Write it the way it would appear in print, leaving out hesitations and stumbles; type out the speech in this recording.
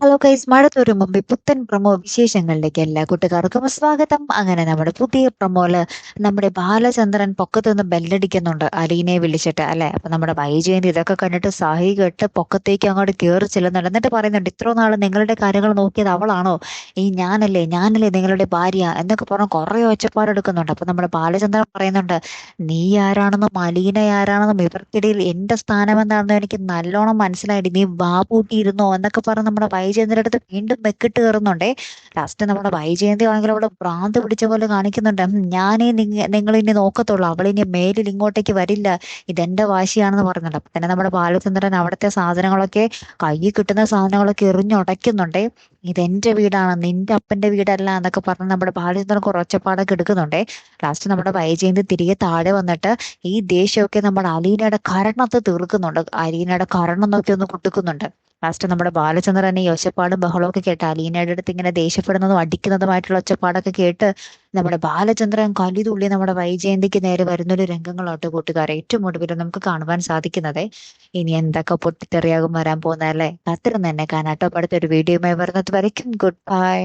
Hello guys, മഴത്തോരു മുമ്പ് പുത്തൻ promo വിശേഷങ്ങളിലേക്ക് എല്ലാ കൂട്ടുകാർക്കും സ്വാഗതം. അങ്ങനെ നമ്മുടെ പുതിയ പ്രൊമോയില് നമ്മുടെ ബാലചന്ദ്രൻ പൊക്കത്ത് നിന്ന് ബെല്ലടിക്കുന്നുണ്ട് അലീനയെ വിളിച്ചിട്ട്, അല്ലെ? അപ്പൊ നമ്മുടെ വൈജയന്തി ഇതൊക്കെ കണ്ടിട്ട് സഹി കെട്ട് പൊക്കത്തേക്ക് അങ്ങോട്ട് കയറി ചെല്ലുന്നുണ്ട്. എന്നിട്ട് പറയുന്നുണ്ട്, ഇത്ര നാള് നിങ്ങളുടെ കാര്യങ്ങൾ നോക്കിയത് അവളാണോ? ഈ ഞാനല്ലേ നിങ്ങളുടെ ഭാര്യ എന്നൊക്കെ പറഞ്ഞ് കുറെ ഒച്ചപ്പാടെടുക്കുന്നുണ്ട്. അപ്പൊ നമ്മുടെ ബാലചന്ദ്രൻ പറയുന്നുണ്ട്, നീ ആരാണെന്നും അലീന ആരാണെന്നും ഇവർക്കിടയിൽ എന്റെ സ്ഥാനം എന്താണെന്നും എനിക്ക് നല്ലോണം മനസ്സിലായിട്ട് നീ വാപൂട്ടിയിരുന്നോ എന്നൊക്കെ പറഞ്ഞ് നമ്മുടെ വൈജയന്തിയുടെ അടുത്ത് വീണ്ടും മെക്കിട്ട് കയറുന്നുണ്ടേ. ലാസ്റ്റ് നമ്മുടെ വൈജയന്തി ആണെങ്കിൽ അവിടെ ഭ്രാന്ത് പിടിച്ച പോലെ കാണിക്കുന്നുണ്ട്. ഞാനേ നിങ്ങൾ ഇനി നോക്കത്തുള്ളൂ, അവളിനി മേലിൽ ഇങ്ങോട്ടേക്ക് വരില്ല, ഇതെന്റെ വാശിയാണെന്ന് പറയുന്നുണ്ട്. അപ്പൊ തന്നെ നമ്മുടെ ബാലചന്ദ്രൻ അവിടുത്തെ സാധനങ്ങളൊക്കെ, കയ്യിൽ കിട്ടുന്ന സാധനങ്ങളൊക്കെ എറിഞ്ഞുടയ്ക്കുന്നുണ്ടേ. ഇതെന്റെ വീടാണ്, നിന്റെ അപ്പന്റെ വീടല്ല എന്നൊക്കെ പറഞ്ഞ് നമ്മുടെ ബാലചന്ദ്രൻ കുറെ ഒച്ചപ്പാടൊക്കെ എടുക്കുന്നുണ്ടേ. ലാസ്റ്റ് നമ്മുടെ വൈജയന്തി തിരികെ താഴെ വന്നിട്ട് ഈ ദേഷ്യമൊക്കെ നമ്മുടെ അലീനയുടെ കരണത്ത് തീർക്കുന്നുണ്ട്. അലീനയുടെ കരണം നോക്കി ഒന്ന് കുട്ടുക്കുന്നുണ്ട്. ലാസ്റ്റ് നമ്മുടെ ബാലചന്ദ്രൻ ഈ ഒച്ചപ്പാടും ബഹളവും ഒക്കെ കേട്ട് അലീനയുടെ അടുത്ത് ഇങ്ങനെ ദേഷ്യപ്പെടുന്നതും അടിക്കുന്നതുമായിട്ടുള്ള ഒച്ചപ്പാടൊക്കെ കേട്ട് നമ്മുടെ ബാലചന്ദ്രൻ കലിതുള്ളി നമ്മുടെ വൈജയന്തിക്ക് നേരെ വരുന്നൊരു രംഗങ്ങളോട്ട് കൂട്ടുകാരെ ഏറ്റവും ഒടുവിൽ നമുക്ക് കാണുവാൻ സാധിക്കുന്നത്. ഇനി എന്തൊക്കെ പൊട്ടിത്തെറിയാകും വരാൻ പോകുന്നതല്ലേ? അത്രയും തന്നെ കാണാട്ടോ. അടുത്തൊരു വീഡിയോയുമായി വരുന്നത് വരയ്ക്കും ഗുഡ് ബൈ.